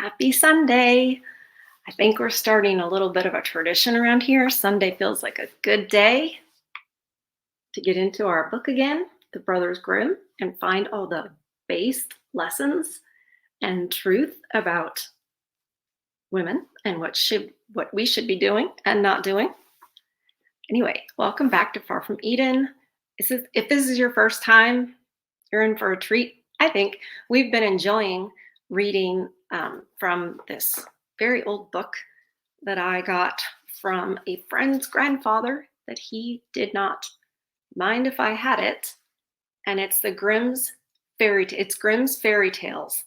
Happy Sunday. I think we're starting a little bit of a tradition around here. Sunday feels like a good day to get into our book again, The Brothers Grimm, and find all the base lessons and truth about women and what we should be doing and not doing. Anyway, welcome back to Far From Eden. If this is your first time, you're in for a treat. I think we've been enjoying reading from this very old book that I got from a friend's grandfather that he did not mind if I had it. And it's Grimm's Fairy Tales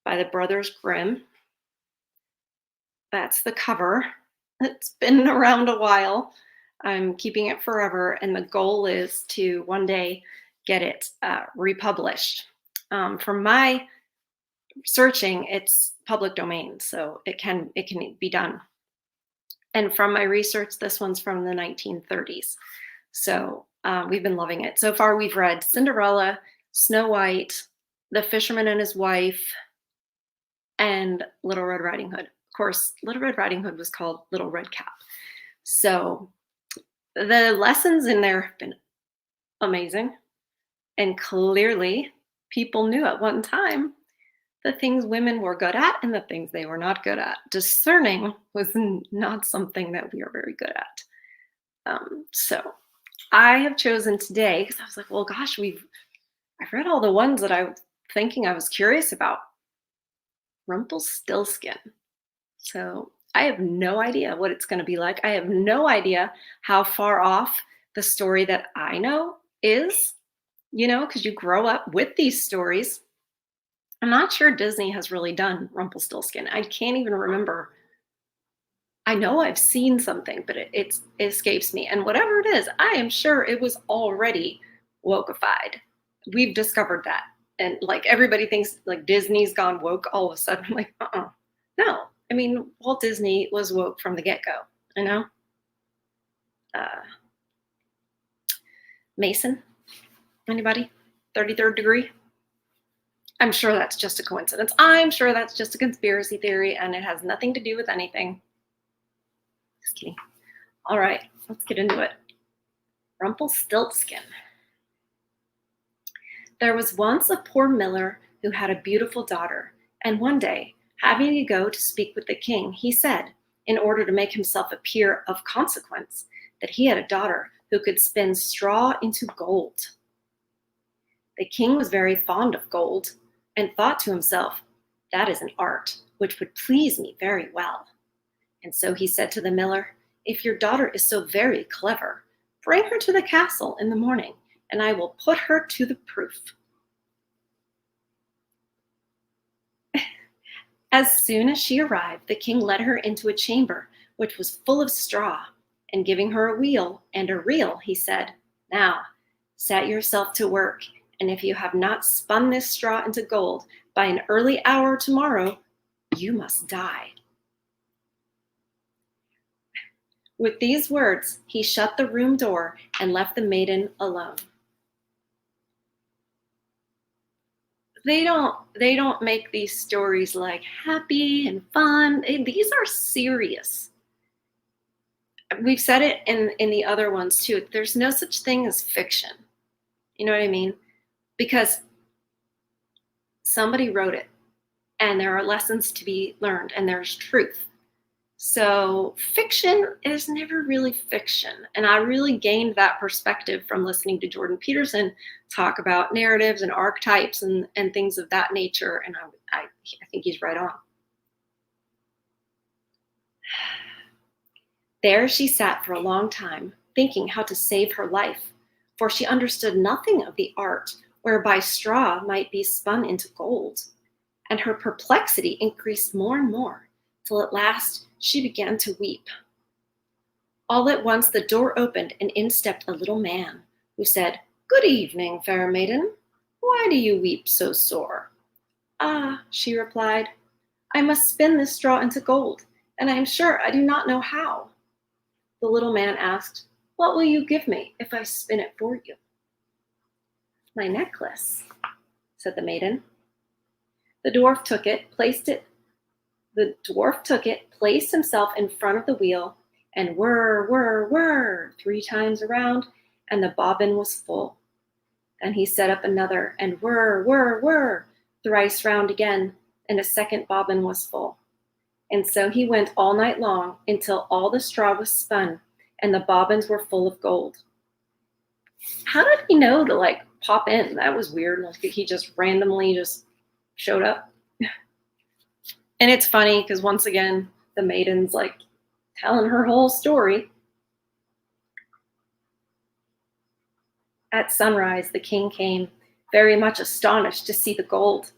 by the Brothers Grimm. That's the cover. It's been around a while. I'm keeping it forever, and the goal is to one day get it republished. From my searching, it's public domain, so it can be done. And from my research, this one's from the 1930s. So we've been loving it. So far, we've read Cinderella, Snow White, The Fisherman and His Wife, and Little Red Riding Hood. Of course, Little Red Riding Hood was called Little Red Cap. So the lessons in there have been amazing. And clearly, people knew at one time the things women were good at and the things they were not good at. Discerning was not something that we are very good at. So I have chosen today, because I was like, well, gosh, I've read all the ones that I was thinking I was curious about. Rumplestiltskin. So I have no idea what it's going to be like. I have no idea how far off the story that I know is, because you grow up with these stories. I'm not sure Disney has really done Rumpelstiltskin. I can't even remember. I know I've seen something, but it escapes me. And whatever it is, I am sure it was already wokeified. We've discovered that. And like everybody thinks like Disney's gone woke all of a sudden. I'm like, no. I mean, Walt Disney was woke from the get-go, Mason? Anybody? 33rd degree? I'm sure that's just a coincidence. I'm sure that's just a conspiracy theory and it has nothing to do with anything. Just kidding. All right, let's get into it. Rumpelstiltskin. There was once a poor miller who had a beautiful daughter, and one day, having to go to speak with the king, he said, in order to make himself appear of consequence, that he had a daughter who could spin straw into gold. The king was very fond of gold and thought to himself, that is an art which would please me very well. And so he said to the miller, if your daughter is so very clever, bring her to the castle in the morning, and I will put her to the proof. As soon as she arrived, the king led her into a chamber which was full of straw, and giving her a wheel and a reel, he said, now, set yourself to work, and if you have not spun this straw into gold by an early hour tomorrow, you must die. With these words, he shut the room door and left the maiden alone. They don't make these stories like happy and fun. These are serious. We've said it in the other ones too. There's no such thing as fiction. You know what I mean? Because somebody wrote it and there are lessons to be learned and there's truth. So fiction is never really fiction. And I really gained that perspective from listening to Jordan Peterson talk about narratives and archetypes and things of that nature. And I think he's right on. There she sat for a long time, thinking how to save her life, for she understood nothing of the art whereby straw might be spun into gold. And her perplexity increased more and more, till at last she began to weep. All at once the door opened, and in stepped a little man, who said, Good evening, fair maiden. Why do you weep so sore? Ah, she replied, I must spin this straw into gold, and I am sure I do not know how. The little man asked, What will you give me if I spin it for you? My necklace, said the maiden. The dwarf took it, placed it The dwarf took it, placed himself in front of the wheel, and whir, whir, whir, 3 times around, and the bobbin was full. Then he set up another, and whir, whir, whir, thrice round again, and a second bobbin was full. And so he went all night long until all the straw was spun, and the bobbins were full of gold. How did he know to pop in? That was weird. Like he just randomly just showed up. And it's funny because once again, the maiden's telling her whole story. At sunrise, the king came, very much astonished to see the gold,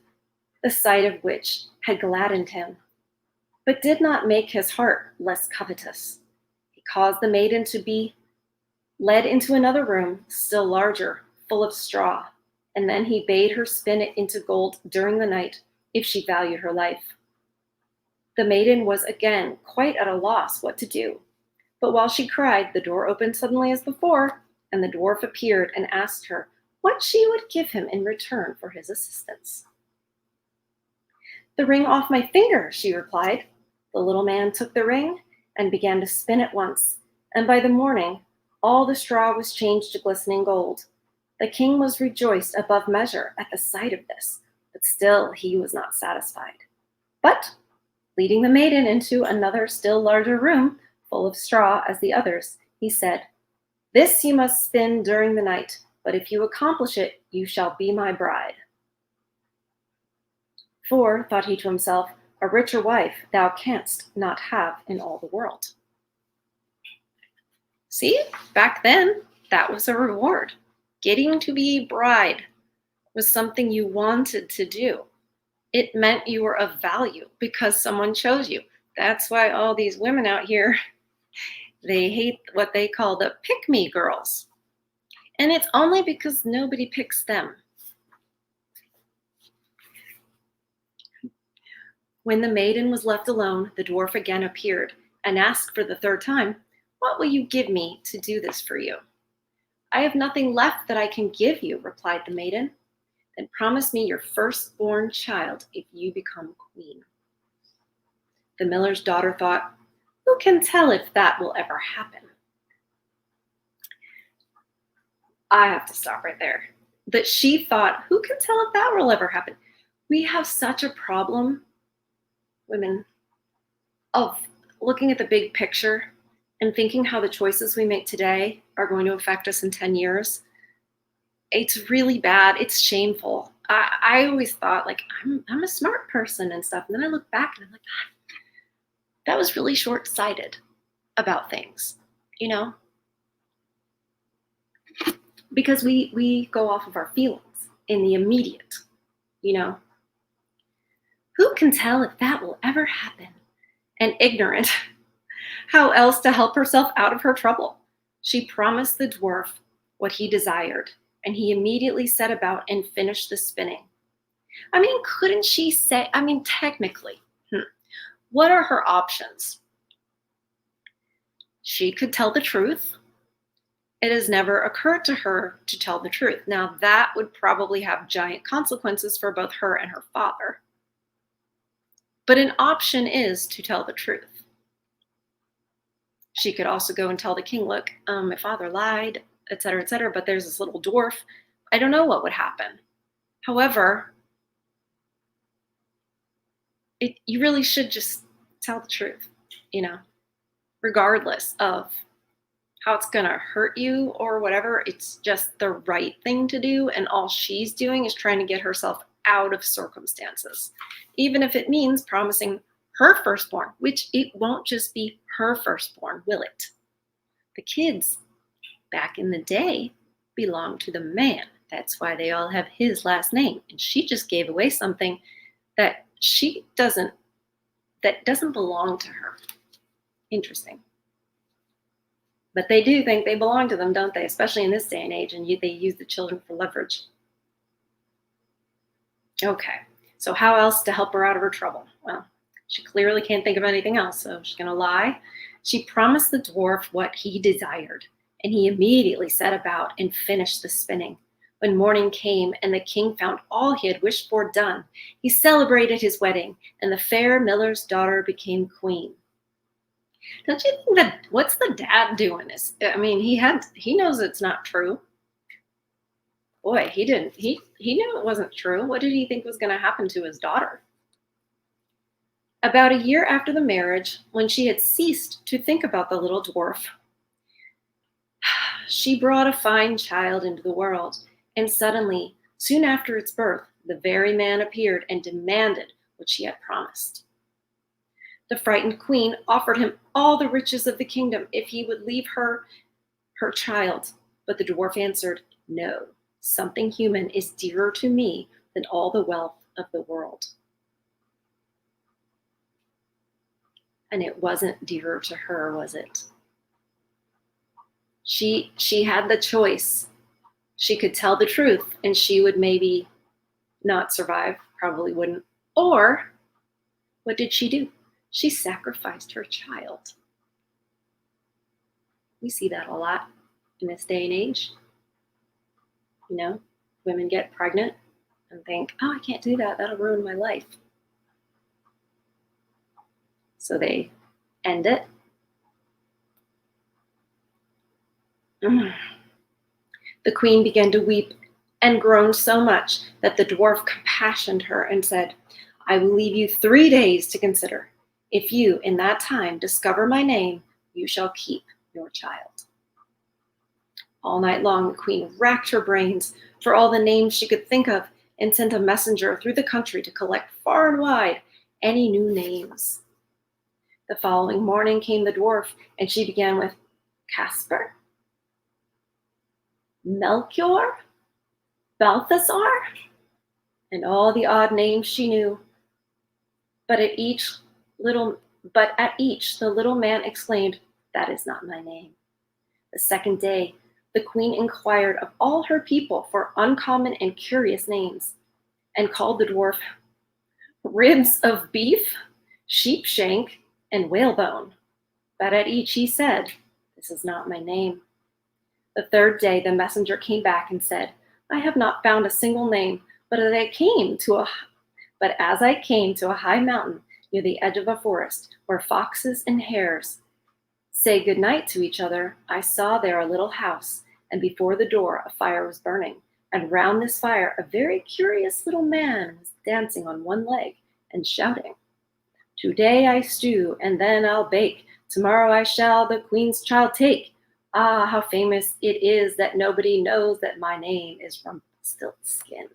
the sight of which had gladdened him, but did not make his heart less covetous. He caused the maiden to be led into another room, still larger, full of straw, and then he bade her spin it into gold during the night, if she valued her life. The maiden was again quite at a loss what to do, but while she cried, the door opened suddenly as before, and the dwarf appeared and asked her what she would give him in return for his assistance. "The ring off my finger," she replied. The little man took the ring and began to spin at once, and by the morning all the straw was changed to glistening gold. The king was rejoiced above measure at the sight of this, but still he was not satisfied. But, leading the maiden into another still larger room, full of straw as the others, he said, "This you must spin during the night, but if you accomplish it, you shall be my bride." For, thought he to himself, a richer wife thou canst not have in all the world. See, back then, that was a reward. Getting to be bride was something you wanted to do. It meant you were of value because someone chose you. That's why all these women out here, they hate what they call the pick-me girls. And it's only because nobody picks them. When the maiden was left alone, the dwarf again appeared and asked for the third time, "What will you give me to do this for you?" "I have nothing left that I can give you," replied the maiden. "Then promise me your firstborn child if you become queen." The miller's daughter thought, "Who can tell if that will ever happen?" I have to stop right there. That she thought, who can tell if that will ever happen? We have such a problem, women, of looking at the big picture and thinking how the choices we make today are going to affect us in 10 years. It's really bad. It's shameful. I always thought I'm a smart person and stuff. And then I look back and I'm like, that was really short-sighted about things, because we go off of our feelings in the immediate, Who can tell if that will ever happen? And ignorant, how else to help herself out of her trouble? She promised the dwarf what he desired, and he immediately set about and finished the spinning. Couldn't she say, technically, what are her options? She could tell the truth. It has never occurred to her to tell the truth. Now, that would probably have giant consequences for both her and her father. But an option is to tell the truth. She could also go and tell the king, look, my father lied, etc., but there's this little dwarf. I don't know what would happen. However, you really should just tell the truth, regardless of how it's going to hurt you or whatever. It's just the right thing to do. And all she's doing is trying to get herself out of circumstances, even if it means promising her firstborn, which it won't just be her firstborn, will it? The kids back in the day belonged to the man. That's why they all have his last name. And she just gave away something that doesn't belong to her. Interesting. But they do think they belong to them, don't they? Especially in this day and age, and they use the children for leverage. Okay, so how else to help her out of her trouble? Well, she clearly can't think of anything else, so she's going to lie. She promised the dwarf what he desired, and he immediately set about and finished the spinning. When morning came and the king found all he had wished for done, he celebrated his wedding, and the fair miller's daughter became queen. Don't you think that what's the dad doing? I mean, he knows it's not true. Boy, he didn't. He knew it wasn't true. What did he think was going to happen to his daughter? About a year after the marriage, when she had ceased to think about the little dwarf, she brought a fine child into the world, and suddenly, soon after its birth, the very man appeared and demanded what she had promised. The frightened queen offered him all the riches of the kingdom if he would leave her child. But the dwarf answered, "No, something human is dearer to me than all the wealth of the world." And it wasn't dearer to her, was it? She had the choice. She could tell the truth and she would maybe not survive, probably wouldn't. Or what did she do? She sacrificed her child. We see that a lot in this day and age. You know, women get pregnant and think, "Oh, I can't do that. That'll ruin my life." So they end it. Mm. The queen began to weep and groaned so much that the dwarf compassionated her and said, "I will leave you 3 days to consider. If you, in that time, discover my name, you shall keep your child." All night long, the queen racked her brains for all the names she could think of and sent a messenger through the country to collect far and wide any new names. The following morning came the dwarf, and she began with Casper, Melchior, Balthasar, and all the odd names she knew. But at each little but at each the little man exclaimed, "That is not my name." The second day, the queen inquired of all her people for uncommon and curious names, and called the dwarf Ribs of Beef, Sheepshank, and Whalebone. But at each he said, "This is not my name." The third day the messenger came back and said, "I have not found a single name, but as I came to a high mountain near the edge of a forest where foxes and hares say good night to each other, I saw there a little house, and before the door a fire was burning, and round this fire a very curious little man was dancing on one leg and shouting, 'Today I stew, and then I'll bake. Tomorrow I shall the queen's child take. Ah, how famous it is that nobody knows that my name is Rumplestiltskin.'"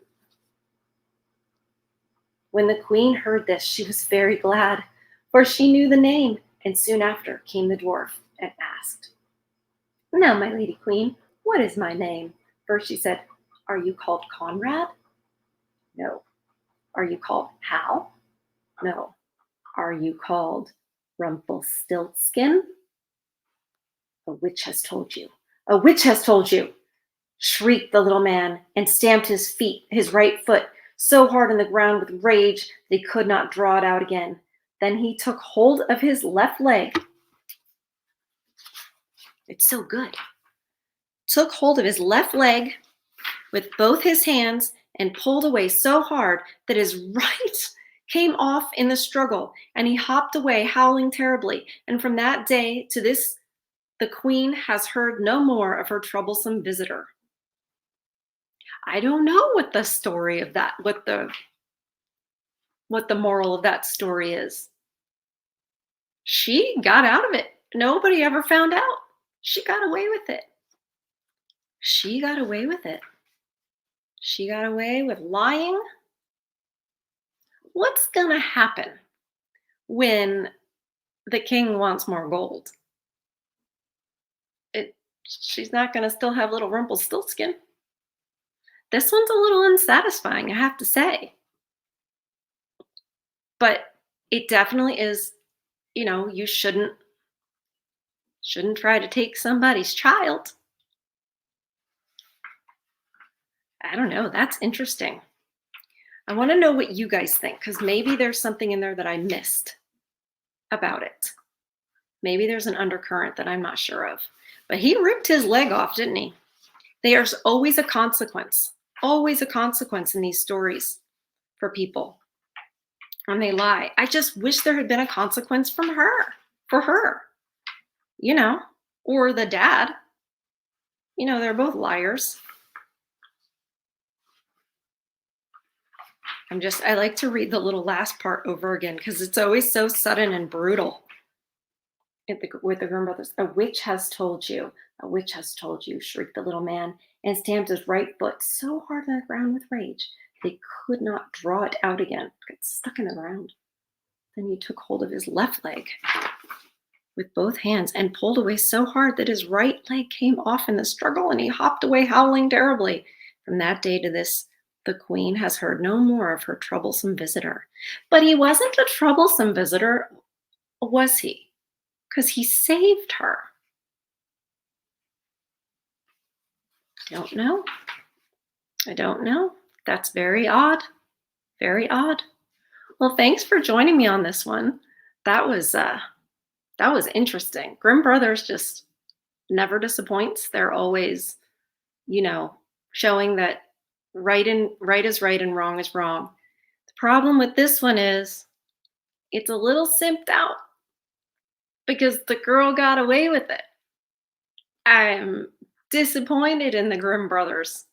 When the queen heard this, she was very glad, for she knew the name, and soon after came the dwarf and asked, "Now, my lady queen, what is my name?" First she said, "Are you called Conrad?" "No." "Are you called Hal?" "No." "Are you called Rumpelstiltskin?" "A witch has told you. A witch has told you," shrieked the little man, and stamped his right foot, so hard on the ground with rage that he could not draw it out again. Then he took hold of his left leg. It's so good. Took hold of his left leg with both his hands and pulled away so hard that his right came off in the struggle, and he hopped away howling terribly. And from that day to this, the queen has heard no more of her troublesome visitor. I don't know what the story of that, what the moral of that story is. She got out of it. Nobody ever found out. She got away with it. She got away with it. She got away with lying. What's going to happen when the king wants more gold? She's not going to still have little Rumpelstiltskin. This one's a little unsatisfying, I have to say. But it definitely is, you shouldn't try to take somebody's child. I don't know. That's interesting. I want to know what you guys think, because maybe there's something in there that I missed about it. Maybe there's an undercurrent that I'm not sure of. But he ripped his leg off, didn't he? There's always a consequence. Always a consequence in these stories for people when they lie. I just wish there had been a consequence from her for her, you know, or the dad. They're both liars. I like to read the little last part over again because it's always so sudden and brutal. With the Grimm brothers, a witch has told you, a witch has told you, shrieked the little man, and stamped his right foot so hard on the ground with rage they could not draw it out again. It got stuck in the ground. Then he took hold of his left leg with both hands and pulled away so hard that his right leg came off in the struggle, and he hopped away howling terribly. From that day to this, the queen has heard no more of her troublesome visitor. But he wasn't a troublesome visitor, was he? Because he saved her. Don't know. I don't know. That's very odd. Very odd. Well, thanks for joining me on this one. That was interesting. Grimm Brothers just never disappoints. They're always, showing that right is right and wrong is wrong. The problem with this one is it's a little simped out because the girl got away with it. I'm disappointed in the Grimm Brothers.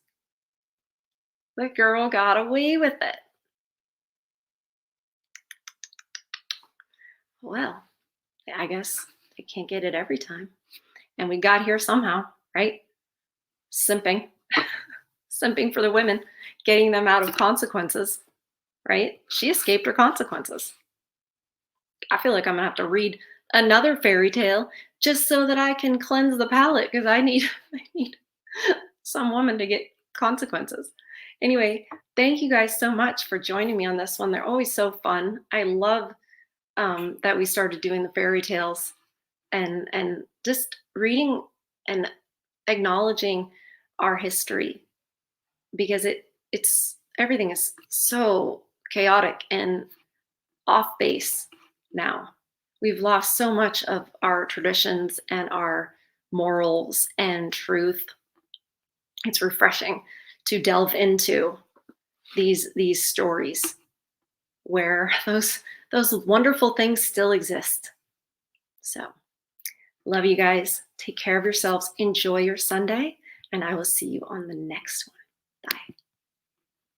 The girl got away with it. Well, I guess they can't get it every time. And we got here somehow, right? Simping. Simping for the women, getting them out of consequences, right? She escaped her consequences. I feel like I'm gonna have to read another fairy tale just so that I can cleanse the palate because I need some woman to get consequences. Anyway, thank you guys so much for joining me on this one. They're always so fun. I love that we started doing the fairy tales and just reading and acknowledging our history because it's everything is so chaotic and off base now. We've lost so much of our traditions and our morals and truth. It's refreshing to delve into these stories where those wonderful things still exist. So, love you guys. Take care of yourselves. Enjoy your Sunday, and I will see you on the next one. Bye.